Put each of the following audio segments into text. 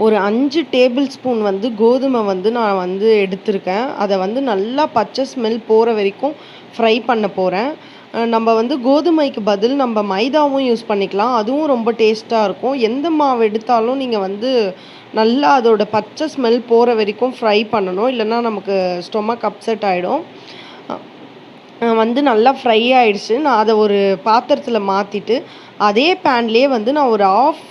ஒரு 5 table spoon வந்து கோதுமை வந்து நான் வந்து எடுத்திருக்கேன். அதை வந்து நல்லா பச்சை ஸ்மெல் போகிற வரைக்கும் ஃப்ரை பண்ண போகிறேன். நம்ம வந்து கோதுமைக்கு பதில் நம்ம மைதாவும் யூஸ் பண்ணிக்கலாம். அதுவும் ரொம்ப டேஸ்ட்டாக இருக்கும். எந்த மாவு எடுத்தாலும் நீங்கள் வந்து நல்லா அதோட பச்சை ஸ்மெல் போகிற வரைக்கும் ஃப்ரை பண்ணணும். இல்லைன்னா நமக்கு ஸ்டொமக் அப்செட் ஆகிடும். வந்து நல்லா ஃப்ரை ஆயிடுச்சு. நான் அதை ஒரு பாத்திரத்தில் மாற்றிட்டு அதே பேன்லேயே வந்து நான் ஒரு ஆஃப்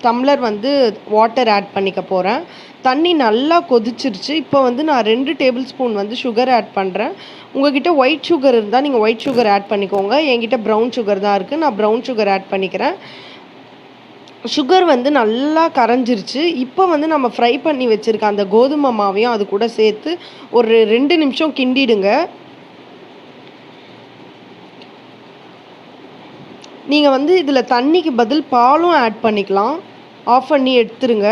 டம்ளர் வந்து வாட்டர் ஆட் பண்ணிக்க போகிறேன். தண்ணி நல்லா கொதிச்சிருச்சு. இப்போ வந்து நான் 2 டேபிள் ஸ்பூன் வந்து சுகர் ஆட் பண்ணுறேன். உங்கள்கிட்ட ஒயிட் சுகர் இருந்தால் நீங்கள் ஒயிட் சுகர் ஆட் பண்ணிக்கோங்க. என்கிட்ட ப்ரௌன் சுகர் தான் இருக்குது. நான் ப்ரௌன் சுகர் ஆட் பண்ணிக்கிறேன். சுகர் வந்து நல்லா கரைஞ்சிருச்சு. இப்போ வந்து நம்ம ஃப்ரை பண்ணி வச்சுருக்க அந்த கோதுமை மாவையும் அது கூட சேர்த்து ஒரு 2 நிமிஷம் கிண்டிடுங்க. நீங்கள் வந்து இதில் தண்ணிக்கு பதில் பாலும் ஆட் பண்ணிக்கலாம். ஆஃப் பண்ணி எடுத்துருங்க.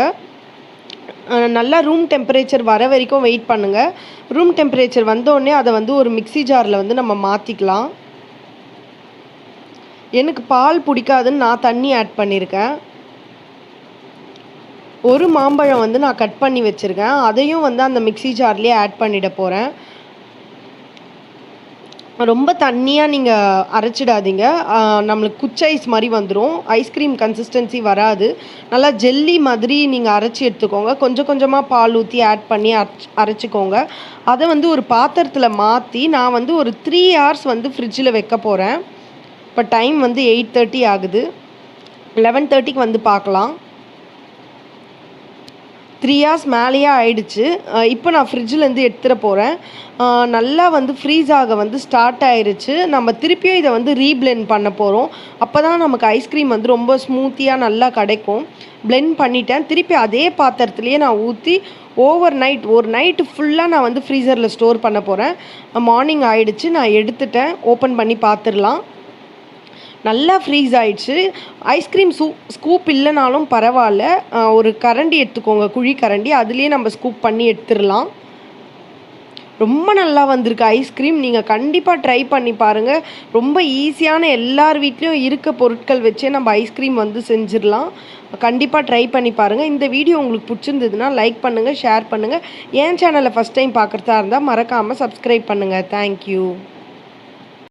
நல்லா ரூம் டெம்பரேச்சர் வர வரைக்கும் வெயிட் பண்ணுங்கள். ரூம் டெம்பரேச்சர் வந்தோடனே அதை வந்து ஒரு மிக்ஸி ஜாரில் வந்து நம்ம மாற்றிக்கலாம். எனக்கு பால் பிடிக்காதுன்னு நான் தண்ணி ஆட் பண்ணியிருக்கேன். ஒரு மாம்பழம் வந்து நான் கட் பண்ணி வச்சுருக்கேன். அதையும் வந்து அந்த மிக்ஸி ஜார்லேயே ஆட் பண்ணிட போகிறேன். ரொம்ப தண்ணியாக நீங்கள் அரைச்சிடாதீங்க. நம்மளுக்கு குச்சி ஐஸ் மாதிரி வந்துடும். ஐஸ்கிரீம் கன்சிஸ்டன்சி வராது. நல்லா ஜெல்லி மாதிரி நீங்கள் அரைச்சி எடுத்துக்கோங்க. கொஞ்சம் கொஞ்சமாக பால் ஊற்றி ஆட் பண்ணி அரைச்சிக்கோங்க. அதை வந்து ஒரு பாத்திரத்தில் மாற்றி நான் வந்து ஒரு 3 hours வந்து ஃப்ரிட்ஜில் வைக்க போகிறேன். இப்போ டைம் வந்து 8:30 ஆகுது. 11:30க்கு வந்து பார்க்கலாம். 3 hours மேலேயே ஆயிடுச்சு. இப்போ நான் ஃப்ரிட்ஜிலேருந்து எடுத்துகிற போகிறேன். நல்லா வந்து ஃப்ரீஸ் ஆக வந்து ஸ்டார்ட் ஆயிடுச்சு. நம்ம திருப்பியும் இதை வந்து ரீப்ளெண்ட் பண்ண போகிறோம். அப்போ தான் நமக்கு ஐஸ்கிரீம் வந்து ரொம்ப ஸ்மூத்தியாக நல்லா கிடைக்கும். பிளெண்ட் பண்ணிட்டேன். திருப்பி அதே பாத்திரத்துலேயே நான் ஊற்றி ஒரு நைட்டு ஃபுல்லாக நான் வந்து ஃப்ரீசரில் ஸ்டோர் பண்ண போகிறேன். மார்னிங் ஆயிடுச்சு. நான் எடுத்துட்டேன். ஓப்பன் பண்ணி பார்த்துடலாம். நல்லா ஃப்ரீஸ் ஆயிடுச்சு. ஐஸ்கிரீம் ஸ்கூப் இல்லைனாலும் பரவாயில்ல. ஒரு கரண்டி எடுத்துக்கோங்க, குழி கரண்டி. அதுலேயே நம்ம ஸ்கூப் பண்ணி எடுத்துடலாம். ரொம்ப நல்லா வந்திருக்கு ஐஸ்கிரீம். நீங்கள் கண்டிப்பாக ட்ரை பண்ணி பாருங்கள். ரொம்ப ஈஸியான எல்லார் வீட்லேயும் இருக்க பொருட்கள் வச்சே நம்ம ஐஸ்கிரீம் வந்து செஞ்சிடலாம். கண்டிப்பாக ட்ரை பண்ணி பாருங்கள். இந்த வீடியோ உங்களுக்கு பிடிச்சிருந்ததுன்னா லைக் பண்ணுங்கள், ஷேர் பண்ணுங்கள். என் சேனலை ஃபஸ்ட் டைம் பார்க்குறதா இருந்தால் மறக்காமல் சப்ஸ்கிரைப் பண்ணுங்கள். தேங்க்யூ.